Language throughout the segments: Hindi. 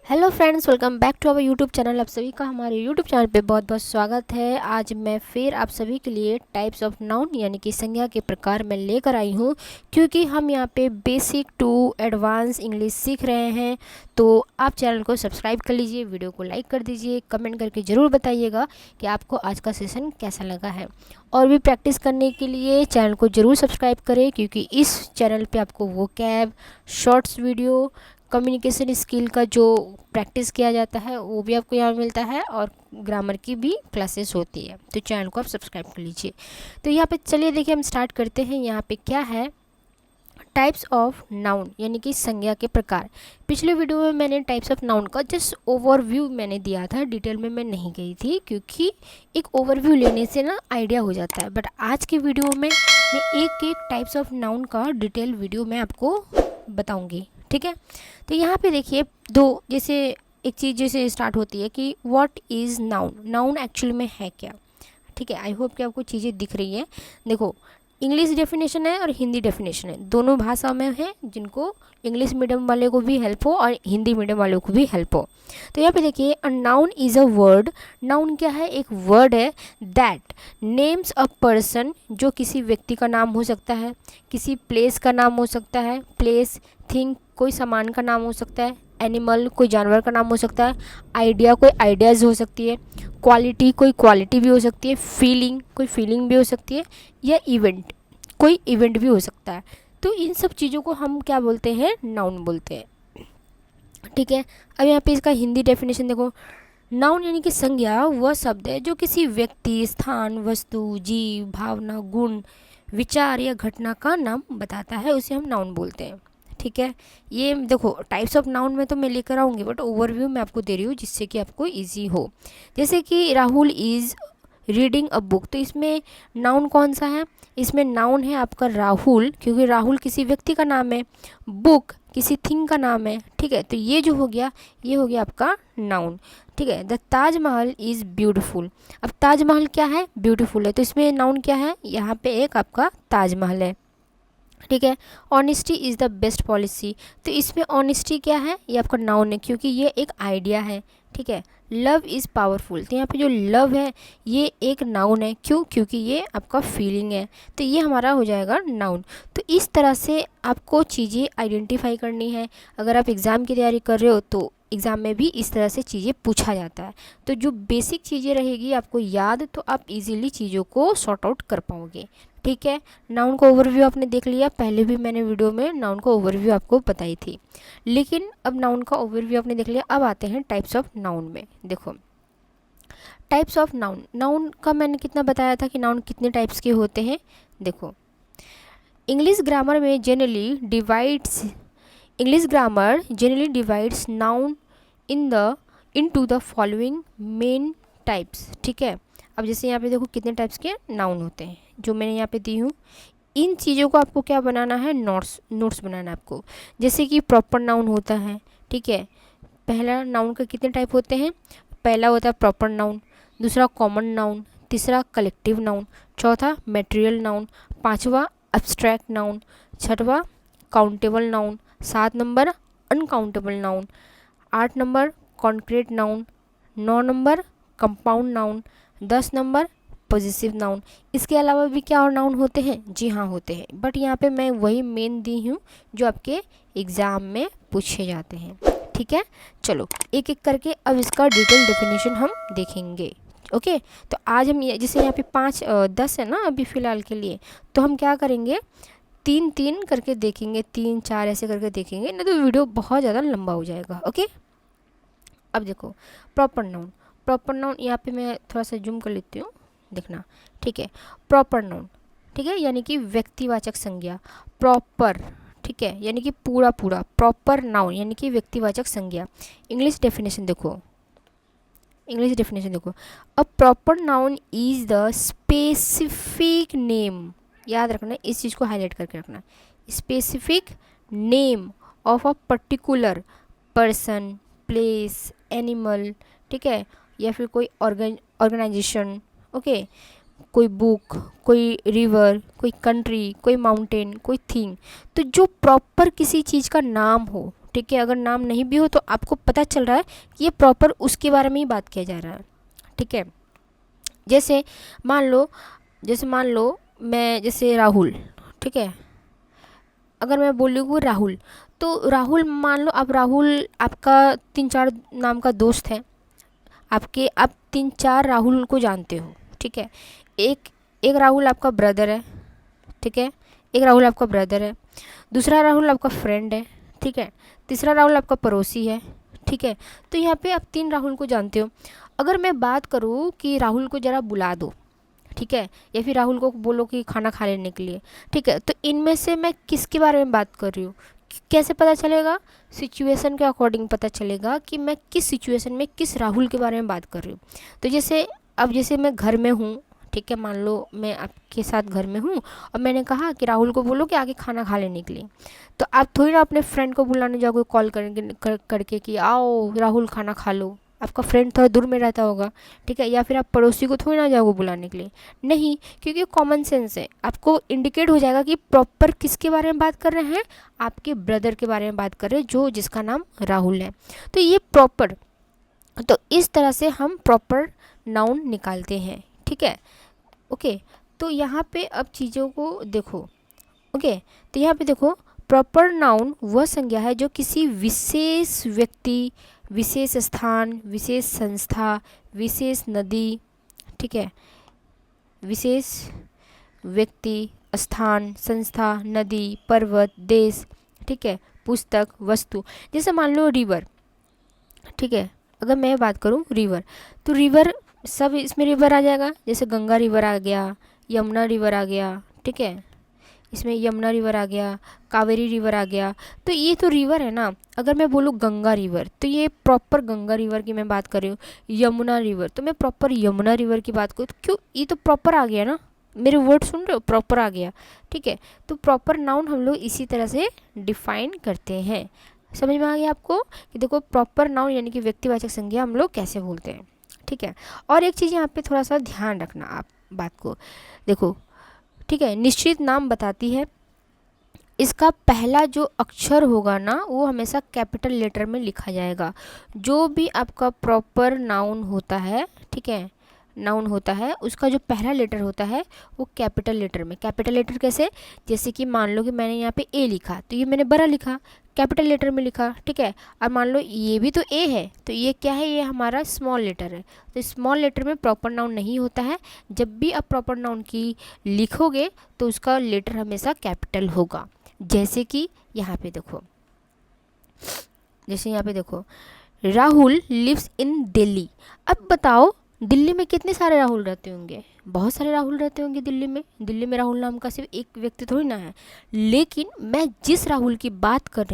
Hello friends, welcome back to our YouTube channel. आप सभी का हमारे यूट्यूब चैनल पे बहुत बहुत स्वागत है। आज मैं फिर आप सभी के लिए टाइप्स ऑफ नाउन यानी कि संज्ञा के प्रकार में लेकर आई हूँ, क्योंकि हम यहाँ पे बेसिक टू एडवांस इंग्लिश सीख रहे हैं। तो आप चैनल को सब्सक्राइब कर लीजिए, वीडियो को लाइक कर दीजिए, कमेंट करके ज़रूर बताइएगा कि आपको आज का सेशन कैसा लगा है। और भी प्रैक्टिस करने के लिए चैनल को ज़रूर सब्सक्राइब करें, क्योंकि इस चैनल पे आपको vocab, shorts video, communication skill का जो प्रैक्टिस किया जाता है वो भी आपको यहाँ मिलता है, और ग्रामर की भी क्लासेस होती है। तो चैनल को आप सब्सक्राइब कर लीजिए। तो यहाँ पे चलिए देखिए, हम स्टार्ट करते हैं। यहाँ पे क्या है, टाइप्स ऑफ नाउन यानी कि संज्ञा के प्रकार। पिछले वीडियो में मैंने टाइप्स ऑफ नाउन का जस्ट ओवरव्यू मैंने दिया था, डिटेल में मैं नहीं गई थी, क्योंकि एक ओवरव्यू लेने से ना आइडिया हो जाता है। बट आज के वीडियो में मैं एक एक टाइप्स ऑफ नाउन का डिटेल वीडियो मैं आपको बताऊंगी, ठीक है। तो यहाँ पे देखिए दो, जैसे एक चीज़ जैसे स्टार्ट होती है कि what is noun. Noun actual में है क्या, ठीक है। आई होप कि आपको चीज़ें दिख रही हैं। देखो, इंग्लिश डेफिनेशन है और हिंदी डेफिनेशन है, दोनों भाषा में है, जिनको इंग्लिश मीडियम वाले को भी हेल्प हो और हिंदी मीडियम वालों को भी हेल्प हो। तो यहाँ पे देखिए, a noun is a word. Noun क्या है, एक वर्ड है दैट नेम्स अ पर्सन, जो किसी व्यक्ति का नाम हो सकता है, किसी प्लेस का नाम हो सकता है, प्लेस, थिंग, कोई सामान का नाम हो सकता है, एनिमल, कोई जानवर का नाम हो सकता है, आइडिया, कोई आइडियाज़ हो सकती है, क्वालिटी, कोई क्वालिटी भी हो सकती है, फीलिंग, कोई फीलिंग भी हो सकती है, या इवेंट, कोई इवेंट भी हो सकता है। तो इन सब चीज़ों को हम क्या बोलते हैं, नाउन बोलते हैं, ठीक है। अब यहाँ पे इसका हिंदी डेफिनेशन देखो। नाउन यानी कि संज्ञा वह शब्द है जो किसी व्यक्ति, स्थान, वस्तु, जीव, भावना, गुण, विचार या घटना का नाम बताता है, उसे हम नाउन बोलते हैं, ठीक है। ये देखो, टाइप्स ऑफ नाउन में तो मैं लेकर आऊँगी, बट ओवरव्यू मैं आपको दे रही हूँ जिससे कि आपको इजी हो। जैसे कि Rahul is reading a book, तो इसमें नाउन कौन सा है, इसमें नाउन है आपका राहुल, क्योंकि राहुल किसी व्यक्ति का नाम है, बुक किसी थिंग का नाम है, ठीक है। तो ये जो हो गया, ये हो गया आपका नाउन, ठीक है। The Taj Mahal is beautiful. अब ताजमहल क्या है, ब्यूटीफुल है, तो इसमें नाउन क्या है, यहाँ पे एक आपका ताजमहल है, ठीक है। Honesty is the best policy, तो इसमें ऑनेस्टी क्या है, ये आपका नाउन है, क्योंकि ये एक आइडिया है, ठीक है। लव इज़ पावरफुल, तो यहाँ पे जो लव है ये एक नाउन है, क्यों, क्योंकि ये आपका फीलिंग है, तो ये हमारा हो जाएगा नाउन। तो इस तरह से आपको चीज़ें आइडेंटिफाई करनी है। अगर आप एग्ज़ाम की तैयारी कर रहे हो तो एग्ज़ाम में भी इस तरह से चीज़ें पूछा जाता है। तो जो बेसिक चीज़ें रहेगी आपको याद, तो आप इजीली चीज़ों को सॉर्ट आउट कर पाओगे, ठीक है। नाउन का ओवरव्यू आपने देख लिया, पहले भी मैंने वीडियो में नाउन का ओवरव्यू आपको बताई थी, लेकिन अब नाउन का ओवरव्यू आपने देख लिया। अब आते हैं टाइप्स ऑफ नाउन में। देखो, टाइप्स ऑफ नाउन, नाउन का मैंने कितना बताया था कि नाउन कितने टाइप्स के होते हैं। देखो, इंग्लिश ग्रामर में English grammar generally divides noun into the following main types, ठीक है। अब जैसे यहाँ पे देखो कितने टाइप्स के नाउन होते हैं, जो मैंने यहाँ पे दी हूँ। इन चीज़ों को आपको क्या बनाना है, नोट्स बनाना है आपको। जैसे कि प्रॉपर नाउन होता है, ठीक है। पहला नाउन के कितने टाइप होते हैं, पहला होता है प्रॉपर नाउन, दूसरा कॉमन नाउन, तीसरा कलेक्टिव नाउन, चौथा मटेरियल नाउन, पांचवा एब्स्ट्रैक्ट नाउन, छठवा countable noun, 7 number uncountable noun, 8 number concrete noun, 9 number compound noun, 10 number positive noun. इसके अलावा भी क्या और नाउन होते हैं, जी हाँ होते हैं, बट यहाँ पे मैं वही मेन दी हूँ जो आपके एग्ज़ाम में पूछे जाते हैं, ठीक है। चलो एक एक करके अब इसका डिटेल डेफिनेशन हम देखेंगे, ओके। तो आज हम ये, जैसे यहाँ पे 10 है ना अभी फ़िलहाल के लिए, तो हम क्या करेंगे, 3 करके देखेंगे, 3 4 ऐसे करके देखेंगे, नहीं तो वीडियो बहुत ज़्यादा लंबा हो जाएगा, ओके। अब देखो, प्रॉपर नाउन यहाँ पे मैं थोड़ा सा जूम कर लेती हूँ, देखना, ठीक है। प्रॉपर नाउन, ठीक है, यानी कि व्यक्तिवाचक संज्ञा। प्रॉपर, ठीक है, यानी कि पूरा, प्रॉपर नाउन यानी कि व्यक्तिवाचक संज्ञा। इंग्लिश डेफिनेशन देखो, a proper noun is the specific name, याद रखना, इस चीज़ को हाईलाइट करके रखना, specific name of a particular person, place, animal, ठीक है, या फिर कोई ऑर्गेनाइजेशन, ओके, कोई बुक, कोई रिवर, कोई कंट्री, कोई माउंटेन, कोई थिंग। तो जो प्रॉपर किसी चीज़ का नाम हो, ठीक है, अगर नाम नहीं भी हो तो आपको पता चल रहा है कि ये प्रॉपर उसके बारे में ही बात किया जा रहा है। ठीक है, जैसे मान लो मैं जैसे राहुल, ठीक है, अगर मैं बोलूँ राहुल, तो राहुल मान लो आप राहुल आपका 3-4 नाम का दोस्त है, आप 3-4 राहुल को जानते हो। ठीक है, एक एक राहुल आपका ब्रदर है। ठीक है, एक राहुल आपका ब्रदर है, दूसरा राहुल आपका फ्रेंड है। ठीक है, तीसरा राहुल आपका पड़ोसी है। ठीक है, तो यहाँ पे आप 3 राहुल को जानते हो। अगर मैं बात करूँ कि राहुल को ज़रा बुला दो, ठीक है, या फिर राहुल को बोलो कि खाना खा लेने के लिए, ठीक है, तो इनमें से मैं किसके बारे में बात कर रही हूँ? कैसे पता चलेगा? सिचुएशन के अकॉर्डिंग पता चलेगा कि मैं किस सिचुएशन में किस राहुल के बारे में बात कर रही हूँ। तो जैसे मैं घर में हूँ, ठीक है, मान लो मैं आपके साथ घर में हूँ और मैंने कहा कि राहुल को बोलो कि आके खाना खा लेने के लिए, तो आप थोड़ी ना अपने फ्रेंड को बुलाने जाओगे कॉल करके कि आओ राहुल खाना खा लो। आपका फ्रेंड थोड़ा दूर में रहता होगा, ठीक है, या फिर आप पड़ोसी को थोड़ी ना जाओगे बुलाने के लिए, नहीं, क्योंकि कॉमन सेंस है, आपको इंडिकेट हो जाएगा कि प्रॉपर किसके बारे में बात कर रहे हैं, आपके ब्रदर के बारे में बात कर रहे हैं जिसका नाम राहुल है। तो ये प्रॉपर, तो इस तरह से हम प्रॉपर नाउन निकालते हैं। ठीक है, ओके, तो यहाँ पे अब चीज़ों को देखो। ओके, तो यहाँ पे देखो, प्रॉपर नाउन वह संज्ञा है जो किसी विशेष व्यक्ति, विशेष स्थान, विशेष संस्था, विशेष नदी, ठीक है, विशेष व्यक्ति, स्थान, संस्था, नदी, पर्वत, देश, ठीक है, पुस्तक, वस्तु। जैसे मान लो रिवर, ठीक है, अगर मैं बात करूँ रिवर, तो रिवर सब इसमें रिवर आ जाएगा। जैसे गंगा रिवर आ गया, यमुना रिवर आ गया, ठीक है, इसमें यमुना रिवर आ गया, कावेरी रिवर आ गया, तो ये तो रिवर है ना। अगर मैं बोलूँ गंगा रिवर, तो ये प्रॉपर गंगा रिवर की मैं बात कर रही हूँ। यमुना रिवर, तो मैं प्रॉपर यमुना रिवर की बात करूँ, तो क्यों, ये तो प्रॉपर आ गया ना, मेरे वर्ड सुन रहे हो, प्रॉपर आ गया। ठीक है, तो प्रॉपर नाउन हम लोग इसी तरह से डिफाइन करते हैं। समझ में आ गया आपको कि देखो प्रॉपर नाउन यानी कि व्यक्तिवाचक संज्ञा हम लोग कैसे बोलते हैं। ठीक है, और एक चीज़ यहाँ पे थोड़ा सा ध्यान रखना, आप बात को देखो, ठीक है, निश्चित नाम बताती है, इसका पहला जो अक्षर होगा ना वो हमेशा कैपिटल लेटर में लिखा जाएगा। जो भी आपका प्रॉपर नाउन होता है, ठीक है, नाउन होता है, उसका जो पहला लेटर होता है वो कैपिटल लेटर में। कैपिटल लेटर कैसे? जैसे कि मान लो कि मैंने यहाँ पे ए लिखा, तो ये मैंने बड़ा लिखा, कैपिटल लेटर में लिखा, ठीक है। अब मान लो ये भी तो ए है, तो ये क्या है, ये हमारा स्मॉल लेटर है। तो स्मॉल लेटर में प्रॉपर नाउन नहीं होता है। जब भी आप प्रॉपर नाउन की लिखोगे तो उसका लेटर हमेशा कैपिटल होगा। जैसे कि यहाँ पे देखो, जैसे यहाँ पे देखो, राहुल लिव्स इन दिल्ली। अब बताओ दिल्ली में कितने सारे राहुल रहते होंगे? बहुत सारे राहुल रहते होंगे दिल्ली में। दिल्ली में राहुल नाम का सिर्फ एक व्यक्ति थोड़ी ना है। लेकिन मैं जिस राहुल की बात कर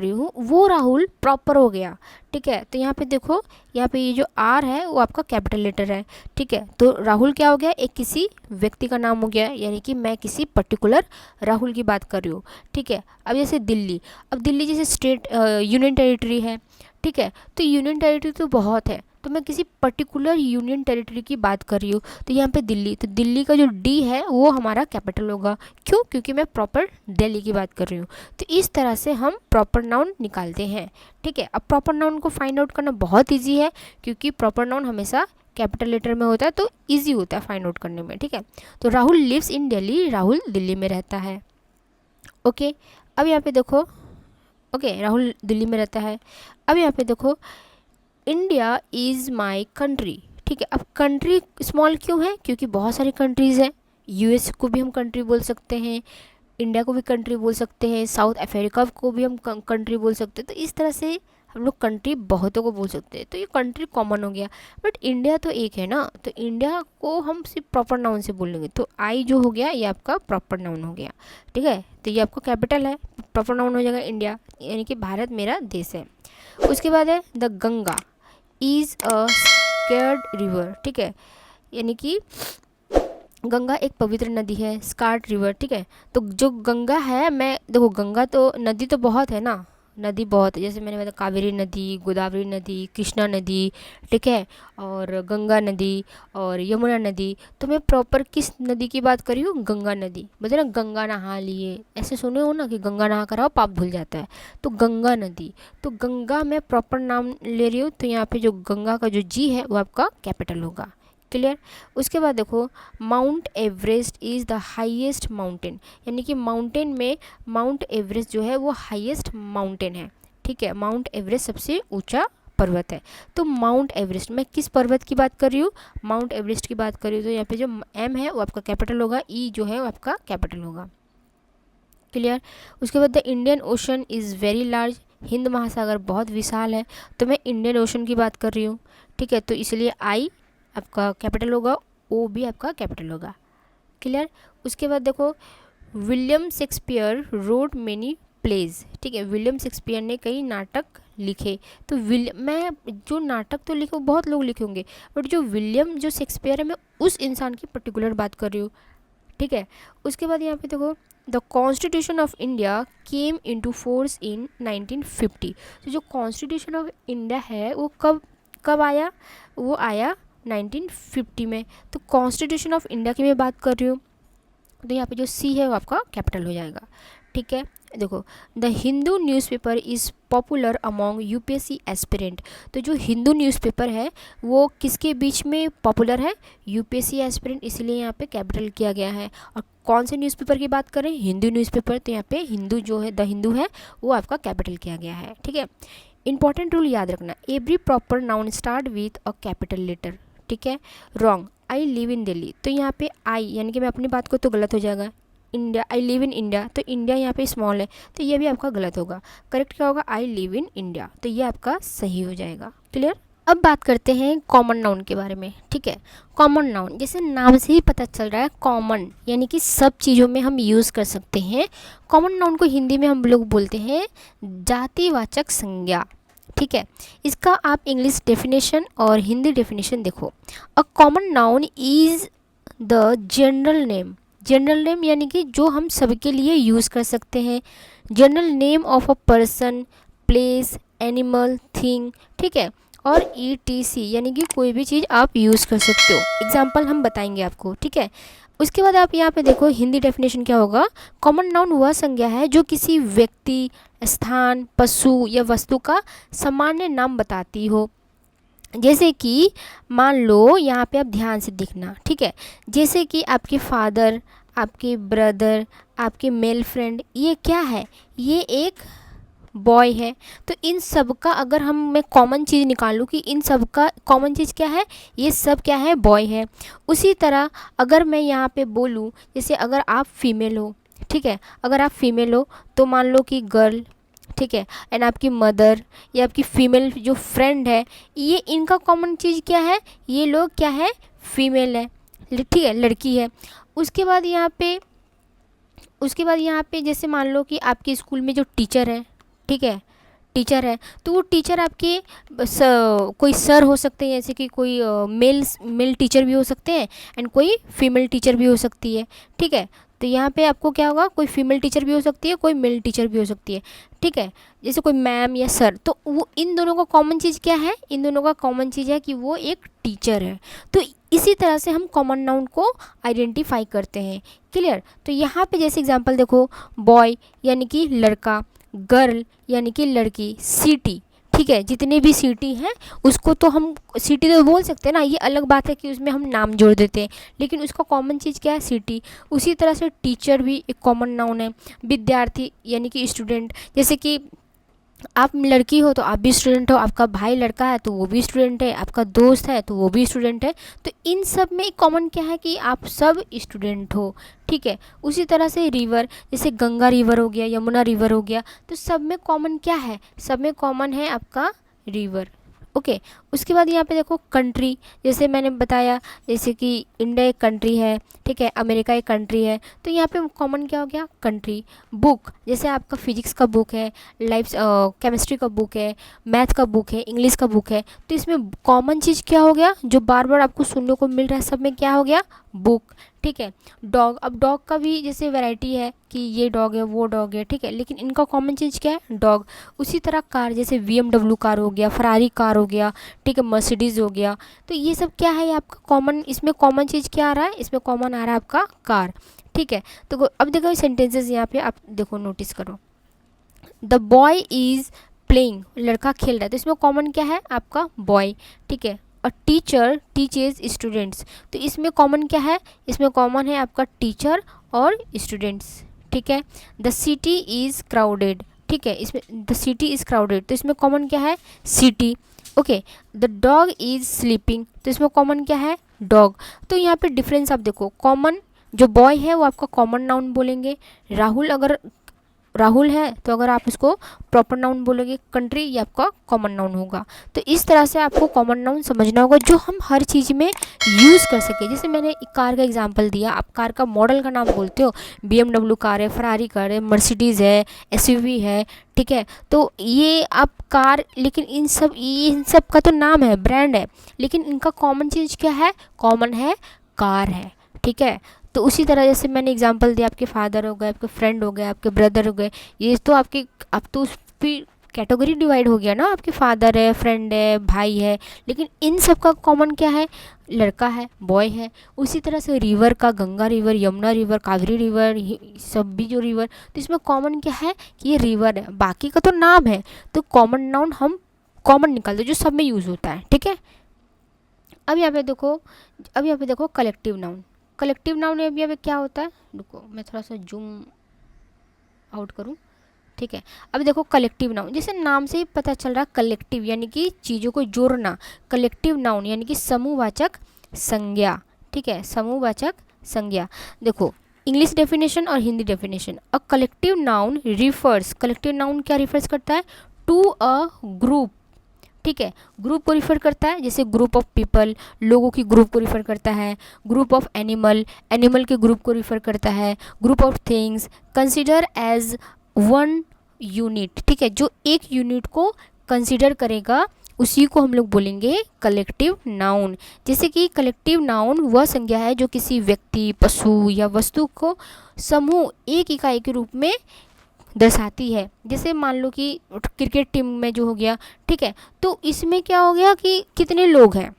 रही हूँ, वो राहुल प्रॉपर हो गया। ठीक है, तो यहाँ पे देखो, यहाँ पे ये जो आर है वो आपका कैपिटल लेटर है। ठीक है, तो राहुल क्या हो गया, एक किसी व्यक्ति का नाम हो गया, यानी कि मैं किसी पर्टिकुलर राहुल की बात कर रही हूँ। ठीक है, अब जैसे दिल्ली, अब दिल्ली जैसे स्टेट यूनियन टेरिटरी है। ठीक है, तो यूनियन टेरिटरी तो बहुत है, तो मैं किसी पर्टिकुलर यूनियन टेरिटरी की बात कर रही हूँ। तो यहाँ पे दिल्ली, तो दिल्ली का जो डी है वो हमारा कैपिटल होगा। क्यों? क्योंकि मैं प्रॉपर दिल्ली की बात कर रही हूँ। तो इस तरह से हम प्रॉपर नाउन निकालते हैं। ठीक है, अब प्रॉपर नाउन को फाइंड आउट करना बहुत ईजी है, क्योंकि प्रॉपर नाउन हमेशा कैपिटल लेटर में होता है, तो ईजी होता है फाइंड आउट करने में। ठीक है, तो राहुल लिव्स इन दिल्ली, राहुल दिल्ली में रहता है। ओके, अब यहाँ पे देखो, ओके, राहुल दिल्ली में रहता है। अब यहाँ पे देखो, इंडिया इज़ माई कंट्री। ठीक है, अब कंट्री स्मॉल क्यों है? क्योंकि बहुत सारी कंट्रीज़ हैं। यूएस को भी हम कंट्री बोल सकते हैं, इंडिया को भी कंट्री बोल सकते हैं, साउथ अफ्रीका को भी हम कंट्री बोल सकते हैं। तो इस तरह से हम लोग कंट्री बहुतों को बोल सकते हैं। तो ये कंट्री कॉमन हो गया, बट इंडिया तो एक है ना, तो इंडिया को हम सिर्फ प्रॉपर नाउन से बोलेंगे। तो आई जो हो गया ये आपका प्रॉपर नाउन हो गया। ठीक है, तो ये आपका कैपिटल है, प्रॉपर नाउन हो जाएगा इंडिया, यानी कि भारत मेरा देश है। उसके बाद है the Ganga is a scared river. ठीक है, यानी कि गंगा एक पवित्र नदी है, स्कार्ड रिवर। ठीक है, तो जो गंगा है, मैं देखो गंगा तो नदी तो बहुत है ना, नदी बहुत है, जैसे मैंने बताया कावेरी नदी, गोदावरी नदी, कृष्णा नदी, ठीक है, और गंगा नदी और यमुना नदी। तो मैं प्रॉपर किस नदी की बात कर रही हूँ? गंगा नदी। बोलते ना गंगा नहा लिए, ऐसे सुने हो ना कि गंगा नहा कर आओ पाप धुल जाता है, तो गंगा नदी। तो गंगा मैं प्रॉपर नाम ले रही हूँ, तो यहाँ पे जो गंगा का जो जी है वो आपका कैपिटल होगा। क्लियर। उसके बाद देखो, mount Everest is the highest mountain, यानी कि माउंटेन में माउंट एवरेस्ट जो है वो हाईएस्ट माउंटेन है। ठीक है, माउंट एवरेस्ट सबसे ऊंचा पर्वत है। तो माउंट एवरेस्ट, मैं किस पर्वत की बात कर रही हूँ? माउंट एवरेस्ट की बात कर रही हूँ। तो यहाँ पे जो एम है वो आपका कैपिटल होगा, ई जो है वो आपका कैपिटल होगा। क्लियर। उसके बाद the Indian ocean is very large, Hind महासागर बहुत विशाल है, तो मैं इंडियन ओशन की बात कर रही हूँ। ठीक है, तो इसलिए आई आपका कैपिटल होगा, ओ भी आपका कैपिटल होगा। क्लियर। उसके बाद देखो, William Shakespeare wrote many plays. ठीक है, विलियम शेक्सपियर ने कई नाटक लिखे। तो मैं जो नाटक तो लिखे बहुत लोग लिखे होंगे, बट जो विलियम जो शेक्सपियर है मैं उस इंसान की पर्टिकुलर बात कर रही हूँ। ठीक है। उसके बाद यहाँ पे देखो, the constitution of India came into force in 1950। तो जो कॉन्स्टिट्यूशन ऑफ इंडिया है वो कब कब आया? वो आया 1950 में। तो कॉन्स्टिट्यूशन ऑफ इंडिया की मैं बात कर रही हूँ, तो यहाँ पे जो सी है वो आपका कैपिटल हो जाएगा। ठीक है। देखो, the Hindu newspaper is popular among UPSC aspirant. तो जो हिंदू न्यूज़पेपर है वो किसके बीच में पॉपुलर है? यूपीएससी एस्पिरेंट, इसलिए यहाँ पे कैपिटल किया गया है। और कौन से न्यूज़पेपर की बात करें? हिंदू न्यूज़पेपर, तो यहाँ पे हिंदू जो है द हिंदू है वो आपका कैपिटल किया गया है। ठीक है। इंपॉर्टेंट रूल याद रखना, every proper noun start with a capital letter. ठीक है। Wrong, I live in Delhi, तो यहाँ पे आई यानी कि मैं अपनी बात को तो गलत हो जाएगा। India, I live in India, तो इंडिया यहाँ पे स्मॉल है, तो ये भी आपका गलत होगा। करेक्ट क्या होगा? आई लिव इन इंडिया, तो ये आपका सही हो जाएगा। क्लियर। अब बात करते हैं कॉमन नाउन के बारे में। ठीक है, कॉमन नाउन जैसे नाम से ही पता चल रहा है, कॉमन यानी कि सब चीज़ों में हम यूज़ कर सकते हैं। कॉमन नाउन को हिंदी में हम लोग बोलते हैं जातिवाचक संज्ञा। ठीक है, इसका आप इंग्लिश डेफिनेशन और हिंदी डेफिनेशन देखो। A common noun is the general name. General name यानी कि जो हम सबके लिए यूज़ कर सकते हैं। General name of a person, place, animal, thing. ठीक है, और ETC यानी कि कोई भी चीज़ आप यूज़ कर सकते हो। एग्जाम्पल हम बताएंगे आपको। ठीक है। उसके बाद आप यहाँ पे देखो, हिंदी डेफिनेशन क्या होगा? कॉमन नाउन वह संज्ञा है जो किसी व्यक्ति, स्थान, पशु या वस्तु का सामान्य नाम बताती हो। जैसे कि मान लो यहाँ पे आप ध्यान से देखना। ठीक है, जैसे कि आपके फादर, आपके ब्रदर, आपके मेल फ्रेंड, ये क्या है? ये एक बॉय है। तो इन सब का अगर मैं कॉमन चीज़ निकालूँ कि इन सब का कॉमन चीज़ क्या है, ये सब क्या है? बॉय है। उसी तरह अगर मैं यहाँ पे बोलूँ, जैसे अगर आप फीमेल हो, ठीक है, अगर आप फीमेल हो तो मान लो कि गर्ल, ठीक है, एंड आपकी मदर या आपकी फीमेल जो फ्रेंड है, ये इनका कॉमन चीज़ क्या है? ये लोग क्या है? फीमेल है, ठीक है, लड़की है। उसके बाद यहाँ पे जैसे मान लो कि आपके स्कूल में जो टीचर है, ठीक है, टीचर है, तो वो टीचर आपके कोई सर हो सकते हैं, जैसे कि कोई मेल टीचर भी हो सकते हैं एंड कोई फीमेल टीचर भी हो सकती है। ठीक है, तो यहाँ पे आपको क्या होगा? कोई फीमेल टीचर भी हो सकती है, कोई मेल टीचर भी हो सकती है। ठीक है, जैसे कोई मैम या सर, तो वो इन दोनों का कॉमन चीज़ क्या है? इन दोनों का कॉमन चीज़ है कि वो एक टीचर है। तो इसी तरह से हम कॉमन नाउन को आइडेंटिफाई करते हैं। क्लियर। तो यहाँ पे जैसे एग्जांपल देखो, बॉय यानी कि लड़का, गर्ल यानी कि लड़की, सिटी, ठीक है, जितने भी सिटी हैं उसको तो हम सिटी तो बोल सकते हैं ना, ये अलग बात है कि उसमें हम नाम जोड़ देते हैं, लेकिन उसका कॉमन चीज़ क्या है? सिटी। उसी तरह से टीचर भी एक कॉमन नाउन है। विद्यार्थी यानी कि स्टूडेंट, जैसे कि आप लड़की हो तो आप भी स्टूडेंट हो, आपका भाई लड़का है तो वो भी स्टूडेंट है, आपका दोस्त है तो वो भी स्टूडेंट है। तो इन सब में कॉमन क्या है कि आप सब स्टूडेंट हो। ठीक है। उसी तरह से रिवर, जैसे गंगा रिवर हो गया, यमुना रिवर हो गया, तो सब में कॉमन क्या है? सब में कॉमन है आपका रिवर। ओके। उसके बाद यहाँ पे देखो, कंट्री, जैसे मैंने बताया, जैसे कि इंडिया एक कंट्री है, ठीक है, अमेरिका एक कंट्री है, तो यहाँ पे कॉमन क्या हो गया? कंट्री। बुक, जैसे आपका फिजिक्स का बुक है, केमिस्ट्री का बुक है, मैथ का बुक है, इंग्लिश का बुक है, तो इसमें कॉमन चीज़ क्या हो गया? जो बार बार आपको सुनने को मिल रहा है, सब में क्या हो गया? बुक, ठीक है। डॉग, अब डॉग का भी जैसे वैरायटी है कि ये डॉग है वो डॉग है, ठीक है, लेकिन इनका कॉमन चीज़ क्या है, डॉग। उसी तरह कार, जैसे BMW कार हो गया, फरारी कार हो गया, ठीक है, मर्सिडीज़ हो गया। तो ये सब क्या है, ये आपका कॉमन, इसमें कॉमन चीज़ क्या आ रहा है, इसमें कॉमन आ रहा है आपका कार, ठीक है। तो अब देखो सेंटेंसेस यहाँ पे आप देखो, नोटिस करो। द बॉय इज़ प्लेइंग, लड़का खेल रहा है, तो इसमें कॉमन क्या है आपका बॉय, ठीक है। और टीचर टीचेज स्टूडेंट्स, तो इसमें कॉमन क्या है, इसमें कॉमन है आपका टीचर और स्टूडेंट्स, ठीक है। द सिटी इज़ क्राउडेड, ठीक है, इसमें द सिटी इज़ क्राउडेड, तो इसमें कॉमन क्या है, city, okay. The dog is sleeping, तो इसमें कॉमन क्या है, डॉग। तो यहाँ पे डिफरेंस आप देखो, कॉमन जो बॉय है वो आपका कॉमन नाउन बोलेंगे, राहुल अगर राहुल है तो अगर आप इसको प्रॉपर नाउन बोलोगे, कंट्री ये आपका कॉमन नाउन होगा। तो इस तरह से आपको कॉमन नाउन समझना होगा जो हम हर चीज़ में यूज़ कर सके। जैसे मैंने कार का एग्जांपल दिया, आप कार का मॉडल का नाम बोलते हो, BMW कार है, फरारी कार है, मर्सिडीज़ है, SUV है, ठीक है। तो ये आप कार, लेकिन इन सब का तो नाम है, ब्रांड है, लेकिन इनका कॉमन चीज़ क्या है, कॉमन है कार है, ठीक है। तो उसी तरह जैसे मैंने एग्जांपल दिया, आपके फादर हो गए, आपके फ्रेंड हो गए, आपके ब्रदर हो गए, ये तो आपके, अब तो उस पर कैटेगरी डिवाइड हो गया ना, आपके फादर है, फ्रेंड है, भाई है, लेकिन इन सब का कॉमन क्या है, लड़का है, बॉय है। उसी तरह से रिवर का, Ganga river, Yamuna river, Kaveri river, सब भी जो रिवर, तो इसमें कॉमन क्या है कि ये रिवर है, बाकी का तो नाम है। तो कॉमन नाउन हम कॉमन निकालते जो सब में यूज़ होता है, ठीक है। अब यहाँ पे देखो कलेक्टिव नाउन। कलेक्टिव नाउन में भी क्या होता है, रुको मैं थोड़ा सा जूम आउट करूँ, ठीक है। अब देखो कलेक्टिव नाउन, जैसे नाम से ही पता चल रहा, कलेक्टिव यानी कि चीज़ों को जोड़ना, कलेक्टिव नाउन यानी कि समूहवाचक संज्ञा, ठीक है, समूहवाचक संज्ञा। देखो इंग्लिश डेफिनेशन और Hindi definition. A collective noun refers, collective noun क्या रिफर्स करता है, टू अ ग्रुप, ठीक है, ग्रुप को रिफर करता है, जैसे ग्रुप ऑफ पीपल, लोगों की ग्रुप को रिफर करता है, ग्रुप ऑफ एनिमल, एनिमल के ग्रुप को रिफर करता है, group of things, consider as one unit, ठीक है, जो एक यूनिट को कंसिडर करेगा उसी को हम लोग बोलेंगे कलेक्टिव नाउन। जैसे कि कलेक्टिव नाउन वह संज्ञा है जो किसी व्यक्ति, पशु या वस्तु को समूह, एक इकाई के रूप में दर्शाती है। जैसे मान लो कि क्रिकेट टीम में जो हो गया, ठीक है, तो इसमें क्या हो गया कि कितने लोग हैं,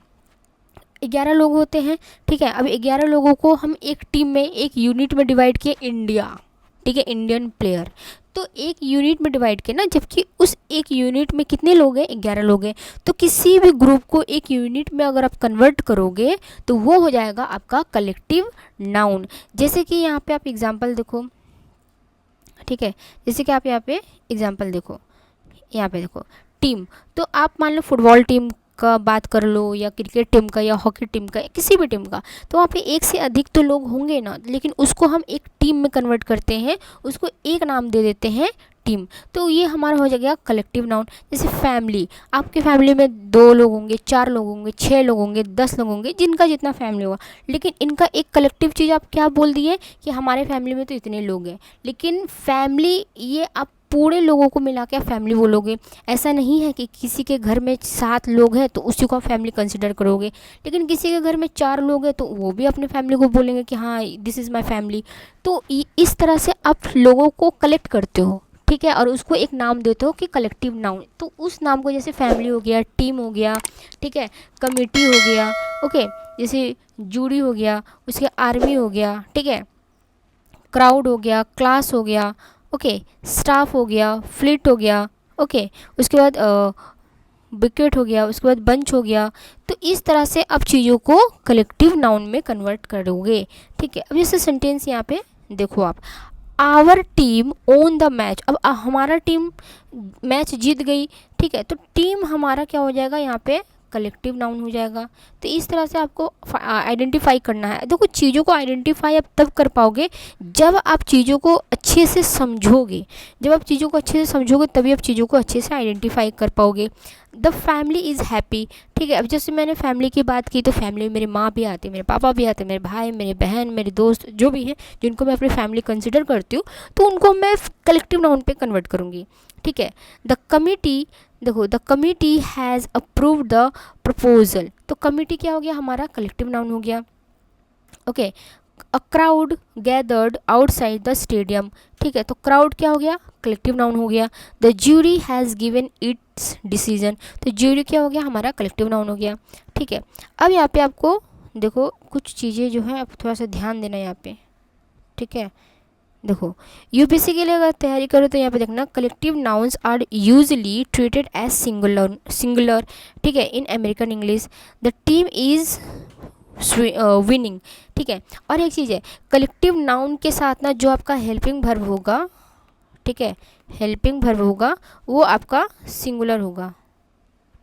11 लोग होते हैं, ठीक है। अब 11 लोगों को हम एक टीम में, एक यूनिट में डिवाइड किए, इंडिया, ठीक है, इंडियन प्लेयर, तो एक यूनिट में डिवाइड किया ना, जबकि उस एक यूनिट में कितने लोग हैं, 11 लोग हैं। तो किसी भी ग्रुप को एक यूनिट में अगर आप कन्वर्ट करोगे तो वो हो जाएगा आपका कलेक्टिव नाउन। जैसे कि यहाँ पे आप एग्जाम्पल देखो, ठीक है, जैसे कि आप यहाँ पे एग्जाम्पल देखो, यहाँ पे देखो टीम, तो आप मान लो फुटबॉल टीम का बात कर लो, या क्रिकेट टीम का, या हॉकी टीम का, या किसी भी टीम का, तो वहाँ पे एक से अधिक तो लोग होंगे ना, लेकिन उसको हम एक टीम में कन्वर्ट करते हैं, उसको एक नाम दे देते हैं टीम। तो ये हमारा हो जाएगा कलेक्टिव नाउन। जैसे फैमिली, आपके फैमिली में 2 लोग होंगे, 4 लोग होंगे, 6 लोग होंगे, 10 लोग होंगे, जिनका जितना फैमिली होगा, लेकिन इनका एक कलेक्टिव चीज़ आप क्या बोल दिए कि हमारे फैमिली में तो इतने लोग हैं, लेकिन फैमिली ये आप पूरे लोगों को मिला के आप फैमिली बोलोगे। ऐसा नहीं है कि किसी के घर में 7 लोग हैं तो उसी को आप फैमिली कंसिडर करोगे, लेकिन किसी के घर में 4 लोग हैं तो वो भी अपने फैमिली को बोलेंगे कि हाँ दिस इज़ माय फैमिली। तो इस तरह से आप लोगों को कलेक्ट करते हो, ठीक है, और उसको एक नाम देते हो कि कलेक्टिव नाउन। तो उस नाम को, जैसे फैमिली हो गया, टीम हो गया, ठीक है, कमेटी हो गया, ओके, जैसे जूरी हो गया, उसके आर्मी हो गया, ठीक है, क्राउड हो गया, क्लास हो गया, ओके, स्टाफ हो गया, फ्लीट हो गया, ओके, उसके बाद विकेट हो गया, उसके बाद बंच हो गया। तो इस तरह से आप चीज़ों को कलेक्टिव नाउन में कन्वर्ट करोगे, ठीक है। अब जैसे सेंटेंस यहाँ पे देखो आप, our team won the match, अब हमारा टीम मैच जीत गई, ठीक है, तो टीम हमारा क्या हो जाएगा यहाँ पे कलेक्टिव नाउन हो जाएगा। तो इस तरह से आपको आइडेंटिफाई करना है। देखो चीज़ों को आइडेंटिफाई आप तब कर पाओगे जब आप चीज़ों को अच्छे से समझोगे, जब आप चीज़ों को अच्छे से समझोगे तभी आप चीज़ों को अच्छे से आइडेंटिफाई कर पाओगे। द फैमिली इज़ हैप्पी, ठीक है, अब जैसे मैंने फैमिली की बात की तो फैमिली में मेरे माँ भी आते हैं, मेरे पापा भी आते हैं, मेरे भाई, मेरी बहन, मेरे दोस्त जो भी हैं जिनको मैं अपनी फैमिली कंसिडर करती हूँ, तो उनको मैं कलेक्टिव नाउन पे कन्वर्ट करूँगी, ठीक है। द कमिटी, देखो the committee has approved the proposal, तो कमिटी क्या हो गया हमारा कलेक्टिव नाउन हो गया। Okay, a crowd gathered outside the stadium, ठीक है, तो क्राउड क्या हो गया, कलेक्टिव नाउन हो गया। The jury has given it's decision, तो ज्यूरी क्या हो गया, हमारा कलेक्टिव नाउन हो गया। ठीक है, अब यहाँ पे आपको देखो कुछ चीज़ें जो है आप थोड़ा सा ध्यान देना यहाँ पे। ठीक है, देखो यूपीएससी के लिए अगर तैयारी करो तो यहाँ पे देखना, collective nouns are usually treated as singular. ठीक है, in American English the team is winning. ठीक है, और एक चीज़ है, कलेक्टिव नाउन के साथ ना जो आपका हेल्पिंग वर्ब होगा, ठीक है, हेल्पिंग वर्ब होगा वो आपका सिंगुलर होगा।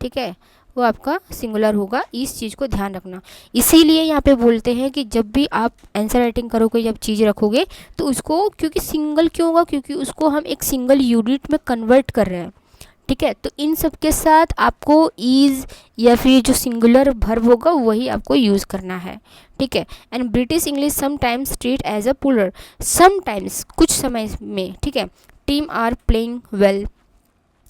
ठीक है, वो आपका सिंगुलर होगा, इस चीज़ को ध्यान रखना। इसीलिए यहाँ पे बोलते हैं कि जब भी आप आंसर राइटिंग करोगे, जब चीज़ रखोगे तो उसको, क्योंकि सिंगल क्यों होगा, क्योंकि उसको हम एक सिंगल यूनिट में कन्वर्ट कर रहे हैं। ठीक है, तो इन सब के साथ आपको इज़ या फिर जो सिंगुलर वर्ब होगा वही आपको यूज़ करना है। ठीक है, and British English sometimes treat as a puller, sometimes कुछ समय में, ठीक है, टीम आर प्लेइंग वेल।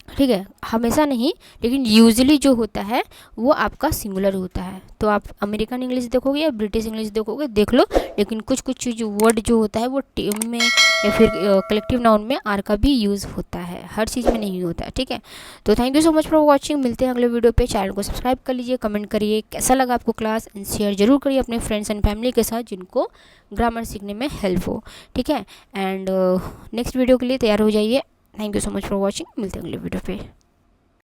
ठीक है, हमेशा नहीं, लेकिन यूजुअली जो होता है वो आपका सिंगुलर होता है। तो आप अमेरिकन इंग्लिश देखोगे या ब्रिटिश इंग्लिश देखोगे, देख लो, लेकिन कुछ कुछ चीज़ वर्ड जो होता है वो टीम में या फिर कलेक्टिव नाउन में आर का भी यूज़ होता है, हर चीज़ में नहीं होता है। ठीक है, तो thank you so much for watching, मिलते हैं अगले वीडियो पे। चैनल को सब्सक्राइब कर लीजिए, कमेंट करिए कैसा लगा आपको क्लास, एंड शेयर जरूर करिए अपने फ्रेंड्स एंड फैमिली के साथ जिनको ग्रामर सीखने में हेल्प हो। ठीक है, एंड नेक्स्ट वीडियो के लिए तैयार हो जाइए। Thank you so much for watching, मिलते हैं अगले वीडियो पे।